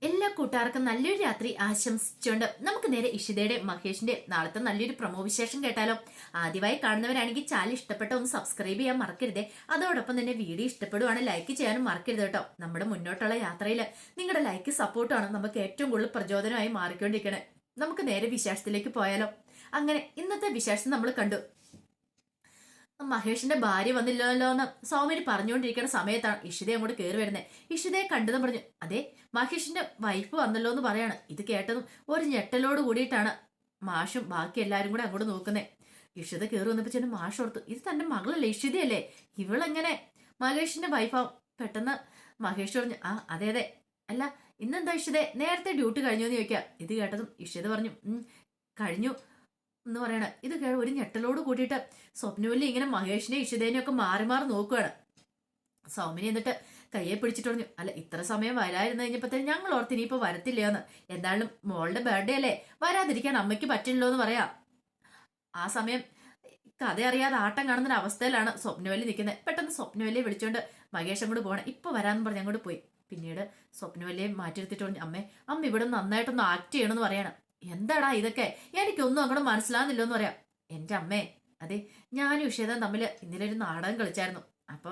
എല്ലാ കൂട്ടുകാർക്കും നല്ലൊരു രാത്രി ആശംസിച്ചുകൊണ്ട് നമുക്ക് നേരെ ഇഷിതയുടെ മഹേഷിന്റെ നാളത്തെ നല്ലൊരു പ്രൊമോ വിശേഷം കേട്ടാലോ. ആദ്യമായി കാണുന്നവരാണെങ്കിൽ ചാനൽ ഇഷ്ടപ്പെട്ട ഒന്ന് സബ്സ്ക്രൈബ് ചെയ്യാൻ മറക്കരുതേ. അതോടൊപ്പം തന്നെ വീഡിയോ ഇഷ്ടപ്പെടുവാണ് ലൈക്ക് ചെയ്യാനും മറക്കരുത് കേട്ടോ. നമ്മുടെ മുന്നോട്ടുള്ള യാത്രയിൽ നിങ്ങളുടെ ലൈക്ക് സപ്പോർട്ടാണ് നമുക്ക് ഏറ്റവും കൂടുതൽ പ്രചോദനമായി മാറിക്കൊണ്ടിരിക്കണേ. നമുക്ക് നേരെ വിശേഷത്തിലേക്ക് പോയാലോ. അങ്ങനെ ഇന്നത്തെ വിശേഷം നമ്മൾ കണ്ടു. മഹേഷിന്റെ ഭാര്യ വന്നില്ലല്ലോ എന്ന് സൗമ്യന് പറഞ്ഞുകൊണ്ടിരിക്കുന്ന സമയത്താണ് ഇഷിത അങ്ങോട്ട് കയറി വരുന്നത്. ഇഷിതയെ കണ്ടതും പറഞ്ഞു, അതെ മഹേഷിന്റെ വൈഫ് വന്നല്ലോ എന്ന് പറയാണ്. ഇത് കേട്ടതും ഒരു ഞെട്ടലോട് കൂടിയിട്ടാണ് മാഷും ബാക്കി എല്ലാരും കൂടെ അങ്ങോട്ട് നോക്കുന്നത്. ഇഷിത കയറി വന്നപ്പോ ചെന്ന് മാഷ് ഓർത്തു, ഇത് തന്റെ മകളല്ലേ ഇഷിതയല്ലേ, ഇവളെങ്ങനെ മഹേഷിന്റെ വൈഫാവും. പെട്ടെന്ന് മഹേഷ് പറഞ്ഞു, ആ അതെ അതെ, അല്ല ഇന്നെന്താ ഇഷിത നേരത്തെ ഡ്യൂട്ടി കഴിഞ്ഞു എന്ന് ചോദിക്കാം. ഇത് കേട്ടതും ഇഷിത പറഞ്ഞു, കഴിഞ്ഞു എന്ന് പറയണ. ഇത് ഒരു ഞെട്ടലോട് കൂട്ടിയിട്ട് സ്വപ്നവല്ലി ഇങ്ങനെ മഹേഷിനെ ഇഷിതേനെ ഒക്കെ മാറി മാറി നോക്കുകയാണ്. സൗമിനി എന്നിട്ട് കയ്യെ പിടിച്ചിട്ട് പറഞ്ഞു, അല്ല ഇത്ര സമയം വരായിരുന്നു കഴിഞ്ഞപ്പോഴത്തേനും ഞങ്ങൾ ഓർത്ത് ഇനിയിപ്പോ വരത്തില്ലയോന്ന്. എന്തായാലും മോളുടെ ബർത്ത്ഡേ അല്ലേ, വരാതിരിക്കാൻ അമ്മയ്ക്ക് പറ്റില്ലല്ലോ എന്ന് പറയാം. ആ സമയം കഥ അറിയാതെ ആട്ടം കാണുന്ന ഒരു അവസ്ഥയിലാണ് സ്വപ്നവല്ലി നിൽക്കുന്നത്. പെട്ടെന്ന് സ്വപ്നവല്ലിയെ വിളിച്ചോണ്ട് മഹേഷ് അങ്ങോട്ട് പോകണം, ഇപ്പൊ വരാന്ന് പറഞ്ഞ് അങ്ങോട്ട് പോയി. പിന്നീട് സ്വപ്നവല്ലിയെ മാറ്റിയെടുത്തിട്ട് പറഞ്ഞു, അമ്മ ഇവിടെ നന്നായിട്ടൊന്ന് ആക്ട് ചെയ്യണമെന്ന് പറയണം. എന്താടാ ഇതൊക്കെ, എനിക്കൊന്നും അങ്ങോട്ട് മനസ്സിലാകുന്നില്ലോ എന്ന് പറയാം. എന്റെ അമ്മേ, അതെ ഞാനും ഇഷേതം തമ്മിൽ ഇന്നലെ ഒരു നാടകം കളിച്ചായിരുന്നു. അപ്പൊ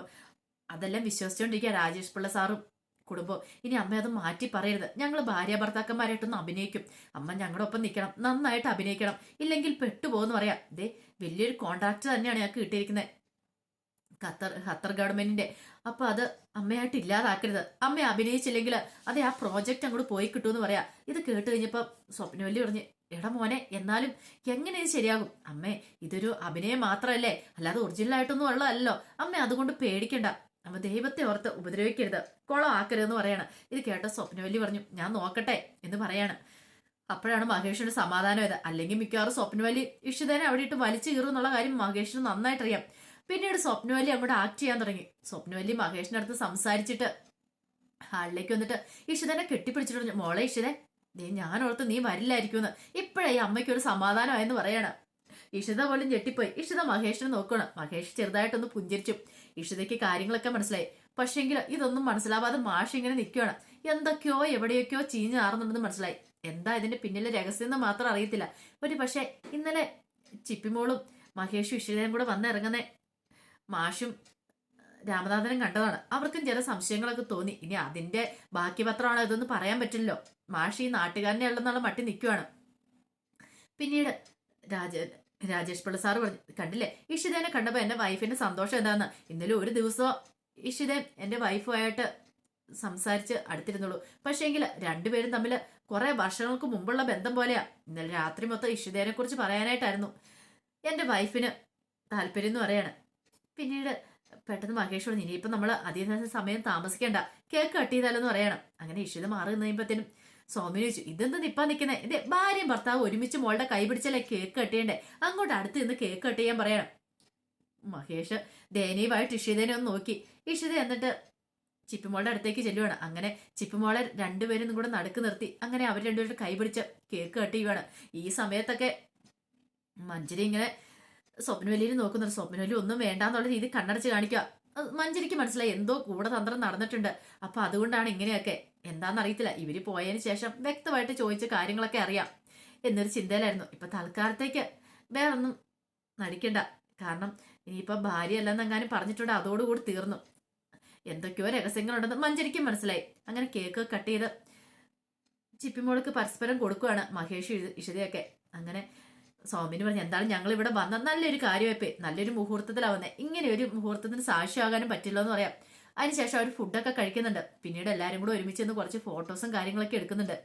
അതെല്ലാം വിശ്വസിച്ചുകൊണ്ടിരിക്കുക രാജേഷ് പിള്ള സാറും കുടുംബം. ഇനി അമ്മ അത് മാറ്റി പറയരുത്, ഞങ്ങൾ ഭാര്യ ഭർത്താക്കന്മാരായിട്ടൊന്ന് അഭിനയിക്കും. അമ്മ ഞങ്ങളുടെ ഒപ്പം നിൽക്കണം, നന്നായിട്ട് അഭിനയിക്കണം, ഇല്ലെങ്കിൽ പെട്ടുപോകുന്നു പറയാം. ഇതേ വലിയൊരു കോൺട്രാക്ട് തന്നെയാണ് ഞങ്ങൾക്ക് കിട്ടിയിരിക്കുന്നത് ഖത്തർ ഗവൺമെന്റിന്റെ. അപ്പൊ അത് അമ്മയായിട്ട് ഇല്ലാതാക്കരുത്. അമ്മ അഭിനയിച്ചില്ലെങ്കിൽ അതെ ആ പ്രോജക്റ്റ് അങ്ങോട്ട് പോയി കിട്ടുമെന്ന് പറയാ. ഇത് കേട്ട് കഴിഞ്ഞപ്പോ സ്വപ്നവല്ലി പറഞ്ഞു, എടാ മോനെ, എന്നാലും എങ്ങനെ ഇത് ശരിയാകും അമ്മേ, ഇതൊരു അഭിനയം മാത്രമല്ലേ, അല്ലാതെ ഒറിജിനൽ ആയിട്ടൊന്നും ഉള്ളതല്ലോ. അമ്മ അതുകൊണ്ട് പേടിക്കണ്ട, അമ്മ ദൈവത്തെ ഓർത്ത് ഉപദ്രവിക്കരുത്, കുളം ആക്കരുതെന്ന് പറയണം. ഇത് കേട്ട സ്വപ്നവല്ലി പറഞ്ഞു, ഞാൻ നോക്കട്ടെ എന്ന് പറയാണ്. അപ്പോഴാണ് മഹേഷിന് സമാധാനമായത്. അല്ലെങ്കിൽ മിക്കവാറും സ്വപ്നവല്ലി ഇഷിതേനെ അവിടെ ഇട്ട് വലിച്ചു കീറും എന്നുള്ള കാര്യം മഹേഷിന് നന്നായിട്ടറിയാം. പിന്നീട് സ്വപ്നവല്ലി അങ്ങോട്ട് ആക്ട് ചെയ്യാൻ തുടങ്ങി. സ്വപ്നവല്ലി മഹേഷിന്റെ അടുത്ത് സംസാരിച്ചിട്ട് ഹാളിലേക്ക് വന്നിട്ട് ഇഷിതനെ കെട്ടിപ്പിടിച്ചിട്ട് പറഞ്ഞു, മോളെ ഇഷിതെ, ഞാൻ ഓർത്ത് നീ വരില്ലായിരിക്കുമെന്ന്. ഇപ്പോഴേ അമ്മയ്ക്ക് ഒരു സമാധാനമായെന്ന് പറയണം. ഇഷിത പോലും ഞെട്ടിപ്പോയി. ഇഷിത മഹേഷിനെ നോക്കണം. മഹേഷ് ചെറുതായിട്ടൊന്ന് പുഞ്ചിരിച്ചു. ഇഷിതയ്ക്ക് കാര്യങ്ങളൊക്കെ മനസ്സിലായി. പക്ഷേങ്കിൽ ഇതൊന്നും മനസ്സിലാവാതെ മാഷ് ഇങ്ങനെ നിൽക്കുകയാണ്. എന്തൊക്കെയോ എവിടെയൊക്കെയോ ചീഞ്ഞ് നാറുന്നുണ്ടെന്ന് മനസ്സിലായി. എന്താ ഇതിന്റെ പിന്നിലെ രഹസ്യം എന്ന് മാത്രം അറിയത്തില്ല. ഒരു പക്ഷേ ഇന്നലെ ചിപ്പിമോളും മഹേഷും ഇഷിതയും കൂടെ വന്നിറങ്ങുന്നേ മാഷും രാമനാഥനും കണ്ടതാണ്. അവർക്കും ചില സംശയങ്ങളൊക്കെ തോന്നി. ഇനി അതിന്റെ ബാക്കി പത്രമാണോ ഇതൊന്നും പറയാൻ പറ്റില്ലല്ലോ. മാഷ് ഈ നാട്ടുകാരനെ ഉള്ളെന്നുള്ള മട്ടി നിൽക്കുവാണ്. പിന്നീട് രാജേഷ് പിള്ള സാറ് പറഞ്ഞു, കണ്ടില്ലേ ഇഷിതേനെ കണ്ടപ്പോ എന്റെ വൈഫിന്റെ സന്തോഷം എന്താന്ന്. ഇന്നലെ ഒരു ദിവസം ഇഷിതേൻ എന്റെ വൈഫുമായിട്ട് സംസാരിച്ച് അടുത്തിരുന്നുള്ളൂ. പക്ഷേങ്കിൽ രണ്ടുപേരും തമ്മിൽ കുറെ വർഷങ്ങൾക്ക് മുമ്പുള്ള ബന്ധം പോലെയാ. ഇന്നലെ രാത്രി മൊത്തം ഇഷിതേനെ കുറിച്ച് പറയാനായിട്ടായിരുന്നു എന്റെ വൈഫിന് താല്പര്യം എന്ന് പറയാണ്. പിന്നീട് പെട്ടെന്ന് മഹേഷ് പറഞ്ഞു, ഇനിയിപ്പം നമ്മൾ അധികം സമയം താമസിക്കേണ്ട, കേക്ക് കട്ട് ചെയ്താലെന്ന് പറയണം. അങ്ങനെ ഇഷിത മാറി കഴിയുമ്പോഴത്തേനും സൗമ്യ ചോദിച്ചു, ഇതെന്താ നിപ്പാ നിൽക്കുന്നത്, എന്റെ ഭാര്യയും ഭർത്താവ് ഒരുമിച്ച് മോളുടെ കൈ പിടിച്ചല്ലേ കേക്ക് കട്ട് ചെയ്യണ്ടേ, അങ്ങോട്ട് അടുത്ത് നിന്ന് കേക്ക് കട്ട് ചെയ്യാൻ പറയണം. മഹേഷ് ദയനീയമായിട്ട് ഇഷിതേനെ ഒന്ന് നോക്കി. ഇഷിത എന്നിട്ട് ചിപ്പിമോളുടെ അടുത്തേക്ക് ചെല്ലുവാണ്. അങ്ങനെ ചിപ്പിമോളെ രണ്ടുപേരും കൂടെ നടുക്ക് നിർത്തി അങ്ങനെ അവർ രണ്ടുപേരും കൈ പിടിച്ച് കേക്ക് കട്ട് ചെയ്യുവാണ്. ഈ സമയത്തൊക്കെ മഞ്ജരി ഇങ്ങനെ സ്വപ്നവല്ലിയിൽ നോക്കുന്നുണ്ട്. സ്വപ്നവല്ലി ഒന്നും വേണ്ടാന്നുള്ള രീതി കണ്ണടച്ച് കാണിക്കുക. മഞ്ജരിക്ക് മനസ്സിലായി എന്തോ ഗൂഢതന്ത്രം നടന്നിട്ടുണ്ട്. അപ്പൊ അതുകൊണ്ടാണ് ഇങ്ങനെയൊക്കെ. എന്താണെന്നറിയത്തില്ല. ഇവര് പോയതിനു ശേഷം വ്യക്തമായിട്ട് ചോദിച്ച കാര്യങ്ങളൊക്കെ അറിയാം എന്നൊരു ചിന്തയിലായിരുന്നു. ഇപ്പൊ തൽക്കാലത്തേക്ക് വേറൊന്നും നടിക്കണ്ട. കാരണം ഇനിയിപ്പൊ ഭാര്യ അല്ലെന്നെങ്ങാനും പറഞ്ഞിട്ടുണ്ട്, അതോടുകൂടി തീർന്നു. എന്തൊക്കെയോ രഹസ്യങ്ങളുണ്ടെന്ന് മഞ്ജരിക്കും മനസ്സിലായി. അങ്ങനെ കേക്ക് കട്ട് ചെയ്ത് ചിപ്പിമോൾക്ക് പരസ്പരം കൊടുക്കുകയാണ് മഹേഷ് ഇഷിതയൊക്കെ. അങ്ങനെ സൗമ്യന് പറഞ്ഞു, എന്താണ് ഞങ്ങൾ ഇവിടെ വന്ന നല്ലൊരു കാര്യമായിപ്പോ, നല്ലൊരു മുഹൂർത്തത്തിലാവുന്നത്, ഇങ്ങനെ ഒരു മുഹൂർത്തത്തിന് സാക്ഷിയാകാനും പറ്റില്ല എന്ന് പറയാം. അതിനുശേഷം അവർ ഫുഡൊക്കെ കഴിക്കുന്നുണ്ട്. പിന്നീട് എല്ലാവരും കൂടെ ഒരുമിച്ച് നിന്ന് കുറച്ച് ഫോട്ടോസും കാര്യങ്ങളൊക്കെ എടുക്കുന്നുണ്ട്.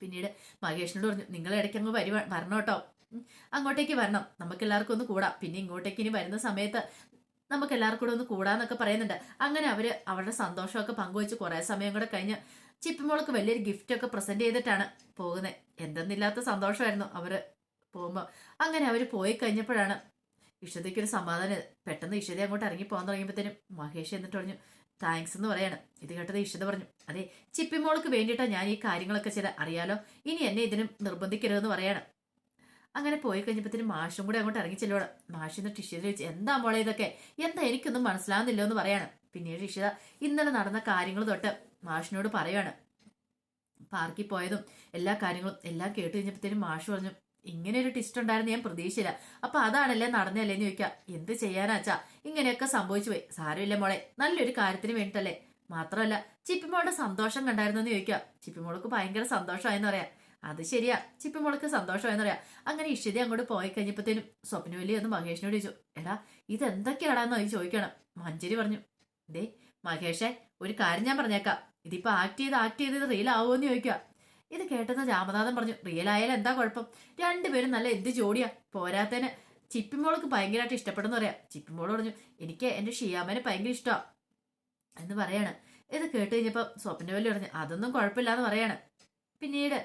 പിന്നീട് മഹേഷിനോട് പറഞ്ഞു, നിങ്ങൾ ഇടയ്ക്ക് അങ്ങ് വരണം കേട്ടോ, അങ്ങോട്ടേക്ക് വരണം, നമുക്ക് എല്ലാവർക്കും ഒന്ന് കൂടാം. പിന്നെ ഇങ്ങോട്ടേക്ക് ഇനി വരുന്ന സമയത്ത് നമുക്ക് എല്ലാവർക്കും കൂടെ ഒന്ന് കൂടാന്നൊക്കെ പറയുന്നുണ്ട്. അങ്ങനെ അവര് അവരുടെ സന്തോഷമൊക്കെ പങ്കുവെച്ച് കുറെ സമയം കൂടെ കഴിഞ്ഞ് ചിപ്പിമോൾക്ക് വലിയൊരു ഗിഫ്റ്റ് ഒക്കെ പ്രസന്റ് ചെയ്തിട്ടാണ് പോകുന്നത്. എന്തെന്നില്ലാത്ത സന്തോഷമായിരുന്നു അവര് പോകുമ്പോ. അങ്ങനെ അവര് പോയി കഴിഞ്ഞപ്പോഴാണ് ഇഷതയ്ക്കൊരു സമാധാനം. പെട്ടെന്ന് ഇഷത അങ്ങോട്ട് ഇറങ്ങി പോകാൻ തുടങ്ങിയപ്പോഴത്തേനും മഹേഷ് എന്നിട്ട് പറഞ്ഞു, താങ്ക്സ് എന്ന് പറയാണ്. ഇത് കേട്ടത് ഇഷത പറഞ്ഞു, അതെ ചിപ്പിമോൾക്ക് വേണ്ടിയിട്ടാണ് ഞാൻ ഈ കാര്യങ്ങളൊക്കെ ചെയ്ത, അറിയാലോ, ഇനി എന്നെ ഇതിനും നിർബന്ധിക്കരുതെന്ന് പറയാണ്. അങ്ങനെ പോയി കഴിഞ്ഞപ്പോഴത്തേനും മാഷും കൂടെ അങ്ങോട്ട് ഇറങ്ങി ചെല്ലുവാണ്. മാഷിന്ന് ഇഷിത ചോദിച്ചു, എന്താ മോളെ ഇതൊക്കെ, എന്താ എനിക്കൊന്നും മനസ്സിലാവുന്നില്ലോ എന്ന് പറയാണ്. പിന്നീട് ഇഷിത ഇന്നലെ നടന്ന കാര്യങ്ങൾ തൊട്ട് മാഷിനോട് പറയാണ്. പാർക്കിൽ പോയതും എല്ലാ കാര്യങ്ങളും എല്ലാം കേട്ട് കഴിഞ്ഞപ്പോഴത്തേനും മാഷ് പറഞ്ഞു, ഇങ്ങനെ ഒരു ട്വിസ്റ്റ് ഉണ്ടായിരുന്നു ഞാൻ പ്രതീക്ഷയില്ല. അപ്പൊ അതാണല്ലേ നടന്നല്ലേന്ന് ചോദിക്കാം. എന്ത് ചെയ്യാനാച്ചാ, ഇങ്ങനെയൊക്കെ സംഭവിച്ചു പോയി. സാരമില്ല മോളെ, നല്ലൊരു കാര്യത്തിന് വേണ്ടിട്ടല്ലേ. മാത്രമല്ല ചിപ്പിമോളുടെ സന്തോഷം കണ്ടായിരുന്നു എന്ന് ചോദിക്കാം. ചിപ്പിമോൾക്ക് ഭയങ്കര സന്തോഷമായെന്ന് പറയാം. അത് ശരിയാ, ചിപ്പിമോൾക്ക് സന്തോഷമായെന്ന് പറയാം. അങ്ങനെ ഇഷിത അങ്ങോട്ട് പോയി കഴിഞ്ഞപ്പോഴത്തേനും സ്വപ്നവല്ലി ഒന്ന് മഹേഷിനോട് ചോദിച്ചു, എടാ ഇതെന്തൊക്കെയാടാന്ന് ചോദിക്കണം. മഞ്ജരി പറഞ്ഞു, ദേ മഹേഷേ, ഒരു കാര്യം ഞാൻ പറഞ്ഞേക്കാം, ഇതിപ്പോ ആക്ട് ചെയ്ത് റീൽ ആവുമെന്ന് ചോദിക്കുക. ഇത് കേട്ടത് രാമനാഥൻ പറഞ്ഞു, റിയൽ ആയാലും എന്താ കുഴപ്പം, രണ്ടുപേരും നല്ല എന്ത് ജോഡിയാ. പോരാത്തതിന് ചിപ്പിമോൾക്ക് ഭയങ്കരമായിട്ട് ഇഷ്ടപ്പെടുന്നു പറയാം. ചിപ്പിമോള് പറഞ്ഞു, എനിക്ക് എന്റെ ഷിയാമനെ ഭയങ്കര ഇഷ്ടമാണ് എന്ന് പറയാണ്. ഇത് കേട്ട് കഴിഞ്ഞപ്പോ സ്വപ്നവല്ലി പറഞ്ഞു, അതൊന്നും കുഴപ്പമില്ലാന്ന് പറയാണ്. പിന്നീട്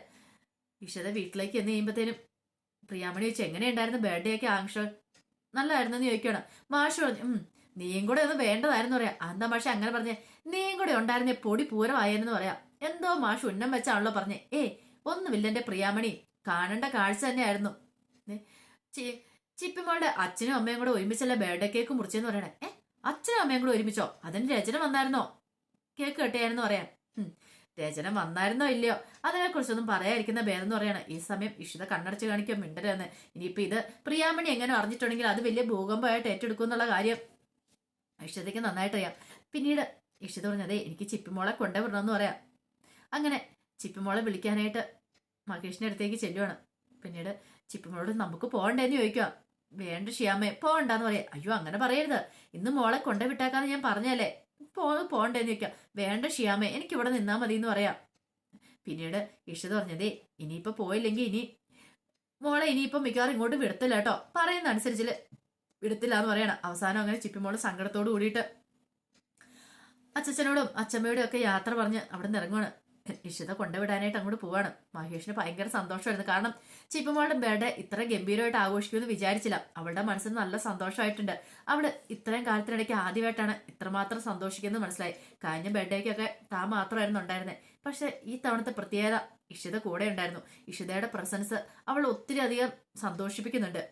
ഇഷത വീട്ടിലേക്ക് എന്ന് കഴിയുമ്പോഴത്തേനും പ്രിയാമണി ചോദിച്ചു, എങ്ങനെയുണ്ടായിരുന്നു ബർത്ത്ഡേ ഒക്കെ ആഘോഷ നല്ലതായിരുന്നു എന്ന് ചോദിക്കുകയാണ്. മാഷ് പറഞ്ഞു, നീയും കൂടെ ഒന്ന് വേണ്ടതായിരുന്നു പറയാം. എന്താ മാഷെ അങ്ങനെ പറഞ്ഞേ, നീയും കൂടെ ഉണ്ടായിരുന്നേ പൊടി പൂരമായെന്ന് പറയാം. എന്തോ മാഷ് ഉന്നം വെച്ചാണല്ലോ പറഞ്ഞേ. ഒന്നുമില്ല എന്റെ പ്രിയാമണി, കാണേണ്ട കാഴ്ച തന്നെയായിരുന്നു. ചിപ്പിമോളുടെ അച്ഛനും അമ്മയും കൂടെ ഒരുമിച്ചല്ല ബർത്ത്ഡേ കേക്ക് മുറിച്ചെന്ന് പറയണേ. അച്ഛനും അമ്മയും കൂടെ ഒരുമിച്ചോ? അതിന് രചന വന്നായിരുന്നോ? കേക്ക് കെട്ടിയായിരുന്നു പറയാം. രചന വന്നായിരുന്നോ ഇല്ലയോ അതിനെ കുറിച്ചൊന്നും പറയാതിരിക്കുന്ന ഭേദം എന്ന് പറയാണ്. ഈ സമയം ഇഷിത കണ്ണടച്ച് കാണിക്കാൻ മിണ്ടരെന്ന്. ഇനിയിപ്പൊ ഇത് പ്രിയാമണി എങ്ങനെ അറിഞ്ഞിട്ടുണ്ടെങ്കിൽ അത് വലിയ ഭൂകമ്പമായിട്ട് ഏറ്റെടുക്കും എന്നുള്ള കാര്യം ഇഷിതയ്ക്ക് നന്നായിട്ട് അറിയാം. പിന്നീട് ഇഷിത പറഞ്ഞതേ, എനിക്ക് ചിപ്പിമോളെ കൊണ്ടുവിടണമെന്ന് പറയാം. അങ്ങനെ ചിപ്പിമോളെ വിളിക്കാനായിട്ട് മഹേഷിന്റെ അടുത്തേക്ക് ചെല്ലുവാണ്. പിന്നീട് ചിപ്പിമോളോട് നമുക്ക് പോകണ്ടേന്ന് ചോദിക്കുക. വേണ്ട ഷിയാമ്മേ, പോകണ്ടെന്ന് പറയാം. അയ്യോ അങ്ങനെ പറയരുത്, ഇന്ന് മോളെ കൊണ്ടുവിട്ടാക്കാന്ന് ഞാൻ പറഞ്ഞല്ലേ, പോകണ്ടേന്ന് ചോദിക്കാം. വേണ്ട ഷിയാമ്മേ, എനിക്ക് ഇവിടെ നിന്നാ മതി എന്ന് പറയാം. പിന്നീട് ഇഷിത പറഞ്ഞതേ, ഇനിയിപ്പോ പോയില്ലെങ്കിൽ ഇനി മോളെ ഇനിയിപ്പോ മിക്കവാറും ഇങ്ങോട്ട് വിടത്തില്ല കേട്ടോ, പറയുന്ന അനുസരിച്ചില് വിടത്തില്ല എന്ന് പറയണം. അവസാനം അങ്ങനെ ചിപ്പിമോള് സങ്കടത്തോട് കൂടിയിട്ട് അച്ഛനോടും അച്ഛമ്മയോടും ഒക്കെ യാത്ര പറഞ്ഞ് അവിടെ നിന്ന് ഇറങ്ങുവാണ്. ഇഷിത കൊണ്ടുവിടാനായിട്ട് അങ്ങോട്ട് പോവാണ്. മഹേഷിന് ഭയങ്കര സന്തോഷമായിരുന്നു. കാരണം ചിപ്പിമോളുടെ ബർത്ത്ഡേ ഇത്ര ഗംഭീരമായിട്ട് ആഘോഷിക്കുമെന്ന് വിചാരിച്ചില്ല. അവളുടെ മനസ്സിന് നല്ല സന്തോഷമായിട്ടുണ്ട്. അവള് ഇത്രയും കാലത്തിനിടയ്ക്ക് ആദ്യമായിട്ടാണ് ഇത്രമാത്രം സന്തോഷിക്കുന്നത് മനസ്സിലായി. കഴിഞ്ഞ ബർത്ത്ഡേക്കൊക്കെ താൻ മാത്രമായിരുന്നു ഉണ്ടായിരുന്നത്. പക്ഷെ ഈ തവണത്തെ പ്രത്യേകത ഇഷിത കൂടെ ഉണ്ടായിരുന്നു. ഇഷിതയുടെ പ്രസൻസ് അവൾ ഒത്തിരി അധികം സന്തോഷിപ്പിക്കുന്നുണ്ട്.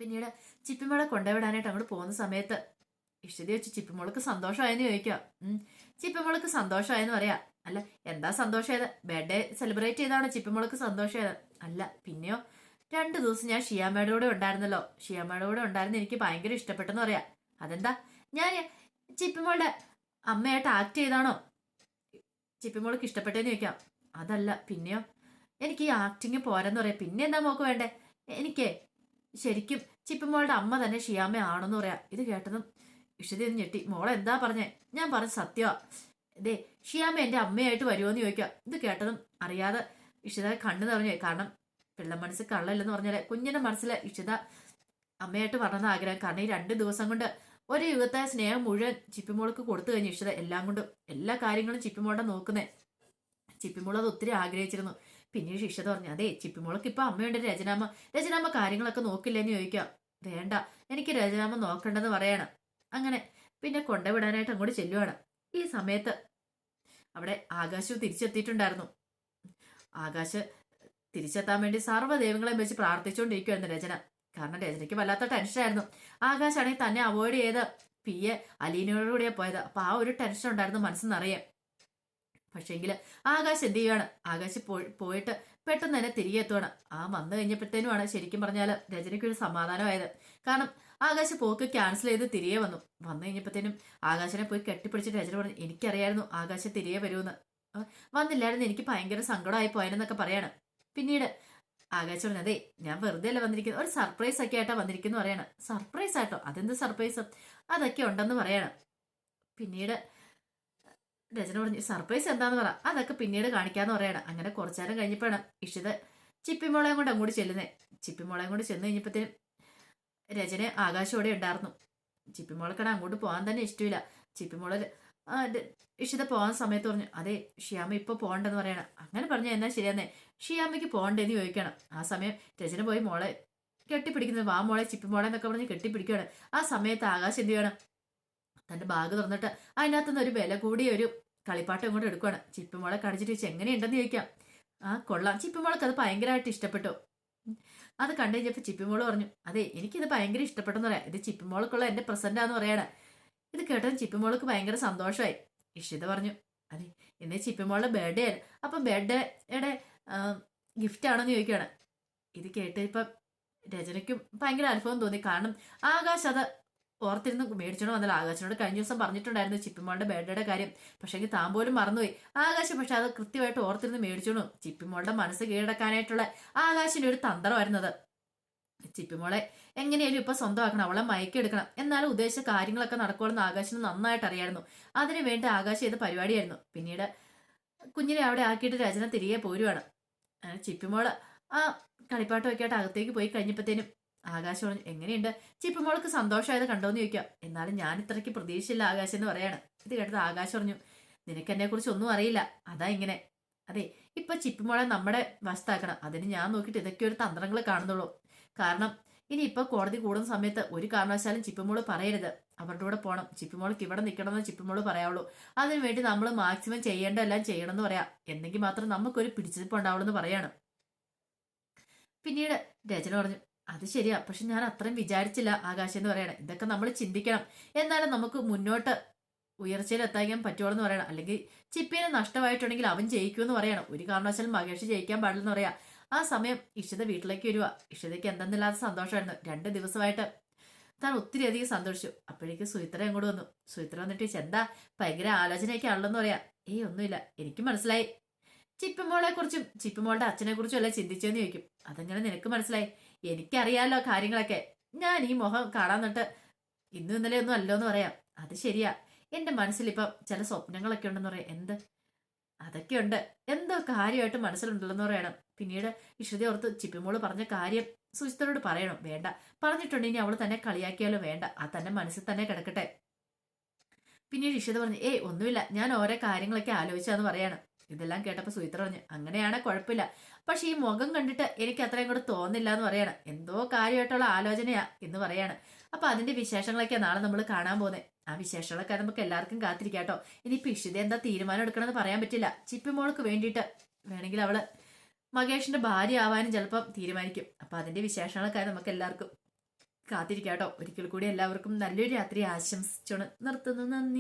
പിന്നീട് ചിപ്പിമോളെ കൊണ്ടുവിടാനായിട്ട് അങ്ങോട്ട് പോകുന്ന സമയത്ത് ഇഷിത വെച്ച്, ചിപ്പിമോൾക്ക് സന്തോഷമായെന്ന് ചോദിക്കുക. ചിപ്പിമോൾക്ക് സന്തോഷമായെന്ന് പറയാ. അല്ല എന്താ സന്തോഷമായത്? ബർത്ത്ഡേ സെലിബ്രേറ്റ് ചെയ്താണ് ചിപ്പിമോൾക്ക് സന്തോഷമായത്. അല്ല പിന്നെയോ, 2 ദിവസം ഞാൻ ഷിയാമ്മയുടെ കൂടെ ഉണ്ടായിരുന്നല്ലോ, ഷിയാമ്മയുടെ കൂടെ ഉണ്ടായിരുന്ന എനിക്ക് ഭയങ്കര ഇഷ്ടപ്പെട്ടെന്ന് പറയാ. അതെന്താ, ഞാൻ ചിപ്പിമോളുടെ അമ്മയായിട്ട് ആക്ട് ചെയ്താണോ ചിപ്പിമോൾക്ക് ഇഷ്ടപ്പെട്ടെന്ന് ചോദിക്കാം. അതല്ല പിന്നെയോ, എനിക്ക് ഈ ആക്ടിങ് പോരെന്ന് പറയാം. പിന്നെ എന്താ മോക്ക് വേണ്ടേ? എനിക്ക് ശരിക്കും ചിപ്പിമോളുടെ അമ്മ തന്നെ ഷിയാമ്മ ആണെന്ന് പറയാം. ഇത് കേട്ടതും ഇഷിത ഞെട്ടി. മോളെ എന്താ പറഞ്ഞേ? ഞാൻ പറഞ്ഞ സത്യമാ. ദേ ഷിയാമ്മ എന്റെ അമ്മയായിട്ട് വരുമോന്ന് ചോദിക്കാം. ഇത് കേട്ടതും അറിയാതെ ഇഷിത കണ്ണു നിറഞ്ഞു. കാരണം പിള്ള മനസ്സിൽ കള്ളല്ലെന്ന് പറഞ്ഞാല് കുഞ്ഞിന്റെ മനസ്സിൽ ഇഷിത അമ്മയായിട്ട് പറഞ്ഞത് ആഗ്രഹം. കാരണം ഈ 2 ദിവസം കൊണ്ട് ഒരു യുഗത്തെ സ്നേഹം മുഴുവൻ ചിപ്പിമോൾക്ക് കൊടുത്തു കഴിഞ്ഞു ഇഷിത. എല്ലാം കൊണ്ടും എല്ലാ കാര്യങ്ങളും ചിപ്പിമോളുടെ നോക്കുന്നേ. ചിപ്പിമോൾ അത് ഒത്തിരി ആഗ്രഹിച്ചിരുന്നു. പിന്നീട് ഇഷിത പറഞ്ഞു, അതെ ചിപ്പിമോൾക്ക് ഇപ്പൊ അമ്മയുണ്ട്, രചനാമ്മ കാര്യങ്ങളൊക്കെ നോക്കില്ലെന്ന് ചോദിക്കാം. വേണ്ട, എനിക്ക് രചനാമ്മ നോക്കണ്ടെന്ന് പറയാണ്. അങ്ങനെ പിന്നെ കൊണ്ടുവിടാനായിട്ട് അങ്ങോട്ട് ചെല്ലുവാണ്. ഈ സമയത്ത് അവിടെ ആകാശ് തിരിച്ചെത്തിയിട്ടുണ്ടായിരുന്നു. ആകാശ് തിരിച്ചെത്താൻ വേണ്ടി സർവ്വദൈവങ്ങളെയും വെച്ച് പ്രാർത്ഥിച്ചുകൊണ്ടിരിക്കുവായിരുന്നു രചന. കാരണം രചനയ്ക്ക് വല്ലാത്ത ടെൻഷനായിരുന്നു. ആകാശാണെങ്കിൽ തന്നെ അവോയ്ഡ് ചെയ്ത് പിയെ അലീനയോടുകൂടിയാ പോയത്. അപ്പൊ ആ ഒരു ടെൻഷൻ ഉണ്ടായിരുന്നു മനസ്സിന്നറിയാം. പക്ഷേങ്കില് ആകാശ് എന്ത് ചെയ്യുവാണ്, ആകാശ് പോയിട്ട് പെട്ടെന്ന് തന്നെ തിരികെ എത്തുവാണ്. വന്നു കഴിഞ്ഞപ്പോഴത്തേനുമാണ് ശരിക്കും പറഞ്ഞാൽ രചനയ്ക്കൊരു സമാധാനമായത്. കാരണം ആകാശ് പോക്ക് ക്യാൻസൽ ചെയ്ത് തിരികെ വന്നു കഴിഞ്ഞപ്പോഴത്തേനും ആകാശിനെ പോയി കെട്ടിപ്പിടിച്ചിട്ട് രചന പറഞ്ഞു, എനിക്കറിയായിരുന്നു ആകാശ് തിരികെ വരുമെന്ന്, വന്നില്ലായിരുന്നു, എനിക്ക് ഭയങ്കര സങ്കടമായി പോയെന്നൊക്കെ പറയാണ്. പിന്നീട് ആകാശ് പറഞ്ഞു, അതെ ഞാൻ വെറുതെ അല്ല വന്നിരിക്കുന്നത്, ഒരു സർപ്രൈസ് ഒക്കെ ആയിട്ടാ വന്നിരിക്കുന്നു പറയാണ്. സർപ്രൈസ് ആയിട്ടോ? അതെന്ത് സർപ്രൈസ്? അതൊക്കെ ഉണ്ടെന്ന് പറയാണ്. പിന്നീട് രചന പറഞ്ഞു, സർപ്രൈസ് എന്താന്ന് പറ, അതൊക്കെ പിന്നീട് കാണിക്കാന്ന് പറയണം. അങ്ങനെ കുറച്ചു നേരം കഴിഞ്ഞപ്പോഴാണ് ഇഷിത ചിപ്പിമോളയും കൊണ്ട് അങ്ങോട്ട് ചെല്ലുന്നേ. ചിപ്പിമോളയും കൊണ്ട് ചെന്ന് കഴിഞ്ഞപ്പോഴത്തേനും രചന ആകാശോടെ ഉണ്ടായിരുന്നു. ചിപ്പിമോളക്കട അങ്ങോട്ട് പോകാൻ തന്നെ ഇഷ്ടമില്ല. ചിപ്പിമോള് ഇഷിത പോകാൻ സമയത്ത് പറഞ്ഞു, അതെ ഷിയാമ്മ ഇപ്പൊ പോകണ്ടെന്ന് പറയണം. അങ്ങനെ പറഞ്ഞാൽ എന്നാ ശരിയാന്നേ, ഷിയാമ്മയ്ക്ക് പോകണ്ടേന്ന് ചോദിക്കണം. ആ സമയം രചന പോയി മോളെ കെട്ടിപ്പിടിക്കുന്നത്, വാ മോളെ ചിപ്പിമോളെ എന്നൊക്കെ പറഞ്ഞ് കെട്ടിപ്പിടിക്കുകയാണ്. ആ സമയത്ത് ആകാശം എന്ത് ചെയ്യണം, തന്റെ ബാഗ് തുറന്നിട്ട് അതിനകത്തുനിന്ന് ഒരു വില കൂടിയ ഒരു കളിപ്പാട്ടം ഇങ്ങോട്ട് എടുക്കുകയാണ്. ചിപ്പിമോളെ കാണിച്ചിട്ട് ചോദിച്ചു, എങ്ങനെയുണ്ടെന്ന് ചോദിക്കാം. കൊള്ളാം. ചിപ്പിമോൾക്ക് അത് ഭയങ്കരമായിട്ട് ഇഷ്ടപ്പെട്ടു. അത് കണ്ടു കഴിഞ്ഞപ്പോൾ ചിപ്പിമോള് പറഞ്ഞു, അതെ എനിക്കിത് ഭയങ്കര ഇഷ്ടപ്പെട്ടെന്ന് പറയാം, ഇത് ചിപ്പിമോൾക്കുള്ള എന്റെ പ്രസന്റാന്ന് പറയാണ്. ഇത് കേട്ടത് ചിപ്പിമോൾക്ക് ഭയങ്കര സന്തോഷമായി. ഇഷിത പറഞ്ഞു, അതെ, ഇന്ന് ചിപ്പിമോളുടെ ബർത്ത്ഡേ ആണ്. അപ്പം ബർത്ത്ഡേയുടെ ഗിഫ്റ്റ് ആണെന്ന് ചോദിക്കുകയാണ്. ഇത് കേട്ട് ഇപ്പം രചനയ്ക്കും ഭയങ്കര അത്ഭുതം തോന്നി. കാരണം ആകാശ് അത് ഓർത്തിരുന്ന് മേടിച്ചോണ്ട് വന്നല്ലോ. ആകാശിനോട് കഴിഞ്ഞ ദിവസം പറഞ്ഞിട്ടുണ്ടായിരുന്നു ചിപ്പിമോളുടെ ബർത്ത്ഡേയുടെ കാര്യം. പക്ഷേ താൻ പോലും മറന്നുപോയി. ആകാശം പക്ഷെ അത് കൃത്യമായിട്ട് ഓർത്തിരുന്ന് മേടിച്ചോണു. ചിപ്പിമോളുടെ മനസ്സ് കീഴടക്കാനായിട്ടുള്ള ആകാശിന്റെ ഒരു തന്ത്രമായിരുന്നത്. ചിപ്പിമോളെ എങ്ങനെയാലും ഇപ്പൊ സ്വന്തമാക്കണം, അവളെ മയക്കെടുക്കണം, എന്നാലും ഉദ്ദേശിച്ച കാര്യങ്ങളൊക്കെ നടക്കുമെന്ന് ആകാശിന് നന്നായിട്ട് അറിയായിരുന്നു. അതിനു വേണ്ടി ആകാശം ചെയ്ത പരിപാടിയായിരുന്നു. പിന്നീട് കുഞ്ഞിനെ അവിടെ ആക്കിയിട്ട് രചന തിരികെ പോരുവാണ്. ചിപ്പിമോള് ആ കളിപ്പാട്ടമൊക്കെ ആയിട്ട് അകത്തേക്ക് പോയി കഴിഞ്ഞപ്പോഴത്തേനും ആകാശം പറഞ്ഞു, എങ്ങനെയുണ്ട് ചിപ്പിമോൾക്ക് സന്തോഷമായത് കണ്ടോന്ന് ചോദിക്കാം. എന്നാലും ഞാൻ ഇത്രയ്ക്ക് പ്രതീക്ഷയില്ല ആകാശം എന്ന് പറയാണ്. ഇത് കേട്ടത് ആകാശം പറഞ്ഞു, നിനക്ക് എന്നെ കുറിച്ച് ഒന്നും അറിയില്ല, അതാ ഇങ്ങനെ. അതെ, ഇപ്പൊ ചിപ്പിമോളെ നമ്മുടെ വശത്താക്കണം. അതിന് ഞാൻ നോക്കിയിട്ട് ഇതൊക്കെ ഒരു തന്ത്രങ്ങൾ കാണുന്നുള്ളൂ. കാരണം ഇനി ഇപ്പൊ കോടതി കൂടുന്ന സമയത്ത് ഒരു കാരണവശാലും ചിപ്പിമോള് പറയരുത് അവരുടെ കൂടെ പോകണം, ചിപ്പിമോൾക്ക് ഇവിടെ നിൽക്കണമെന്ന് ചിപ്പിമോള് പറയാവുള്ളൂ. അതിനു വേണ്ടി നമ്മൾ മാക്സിമം ചെയ്യേണ്ടതെല്ലാം ചെയ്യണം എന്ന് പറയാം. എന്നെങ്കിൽ മാത്രം നമുക്കൊരു പിടിച്ചിരിപ്പ് ഉണ്ടാവുള്ളൂ എന്ന് പറയാണ്. പിന്നീട് രചന പറഞ്ഞു, അത് ശരിയാ, പക്ഷെ ഞാൻ അത്രയും വിചാരിച്ചില്ല ആകാശം എന്ന് പറയണം. ഇതൊക്കെ നമ്മൾ ചിന്തിക്കണം, എന്നാലും നമുക്ക് മുന്നോട്ട് ഉയർച്ചയിൽ എത്താൻ പറ്റുള്ളൂ എന്ന് പറയണം. അല്ലെങ്കിൽ ചിപ്പിനെ നഷ്ടമായിട്ടുണ്ടെങ്കിൽ അവൻ ജയിക്കുമെന്ന് പറയണം. ഒരു കാരണവശാലും മഹേഷ് ജയിക്കാൻ പാടില്ലെന്ന് പറയാം. ആ സമയം ഇഷിത വീട്ടിലേക്ക് വരിക. ഇഷിതയ്ക്ക് എന്തെന്നില്ലാത്ത സന്തോഷമായിരുന്നു. 2 ദിവസമായിട്ട് താൻ ഒത്തിരി അധികം സന്തോഷിച്ചു. അപ്പോഴേക്ക് സുഹിത്ര അങ്ങോട്ട് വന്നു. സുഹിത്ര വന്നിട്ട് എന്താ ഭയങ്കര ആലോചനയൊക്കെ ആണല്ലോന്ന് പറയാം. ഒന്നുമില്ല, എനിക്ക് മനസ്സിലായി. ചിപ്പിമോളെ കുറിച്ചും ചിപ്പിമോളുടെ അച്ഛനെ കുറിച്ചും അല്ലേ ചിന്തിച്ചെന്ന് ചോദിക്കും. അതെങ്ങനെ നിനക്ക് മനസ്സിലായി? എനിക്കറിയാലോ കാര്യങ്ങളൊക്കെ. ഞാൻ ഈ മുഖം കാണാൻ തൊട്ട് ഇന്നും ഇന്നലെ ഒന്നും അല്ലോ എന്ന് പറയാം. അത് ശരിയാ, എന്റെ മനസ്സിൽ ഇപ്പം ചില സ്വപ്നങ്ങളൊക്കെ ഉണ്ടെന്ന് പറയാം. എന്ത്? അതൊക്കെ ഉണ്ട്, എന്തോ കാര്യമായിട്ട് മനസ്സിലുണ്ടല്ലോന്ന് പറയണം. പിന്നീട് ഇഷ്ടത ഓർത്ത് ചിപ്പിമോള് പറഞ്ഞ കാര്യം സുചിത്രയോട് പറയണം. വേണ്ട, പറഞ്ഞിട്ടുണ്ടെങ്കിൽ അവള് തന്നെ കളിയാക്കിയാലോ, വേണ്ട, ആ തന്നെ മനസ്സിൽ തന്നെ കിടക്കട്ടെ. പിന്നീട് ഇഷിത പറഞ്ഞു, ഒന്നുമില്ല, ഞാൻ ഓരോ കാര്യങ്ങളൊക്കെ ആലോചിച്ചാന്ന് പറയാണ്. ഇതെല്ലാം കേട്ടപ്പോൾ സുചിത്ര പറഞ്ഞു, അങ്ങനെയാണെ കുഴപ്പമില്ല, പക്ഷെ ഈ മുഖം കണ്ടിട്ട് എനിക്ക് അത്രയും കൂടെ തോന്നില്ല എന്ന് പറയാണ്. എന്തോ കാര്യമായിട്ടുള്ള ആലോചനയാ എന്ന് പറയാണ്. അപ്പൊ അതിന്റെ വിശേഷങ്ങളൊക്കെ നാളെ നമ്മൾ കാണാൻ പോകുന്നത്. ആ വിശേഷങ്ങളൊക്കെ നമുക്ക് എല്ലാവർക്കും കാത്തിരിക്കാം കേട്ടോ. ഇനിയിപ്പോ ഇഷിത എന്താ തീരുമാനം എടുക്കണമെന്ന് പറയാൻ പറ്റില്ല. ചിപ്പിമോൾക്ക് വേണ്ടിയിട്ട് വേണമെങ്കിൽ അവള് മകേഷിന്റെ ഭാര്യ ആവാനും ചിലപ്പം തീരുമാനിക്കും. അപ്പൊ അതിന്റെ വിശേഷങ്ങളൊക്കെ നമുക്ക് എല്ലാവർക്കും കാത്തിരിക്കാം കേട്ടോ. ഒരിക്കൽ കൂടി എല്ലാവർക്കും നല്ലൊരു രാത്രി ആശംസിച്ചോണ് നിർത്തുന്നു. നന്ദി.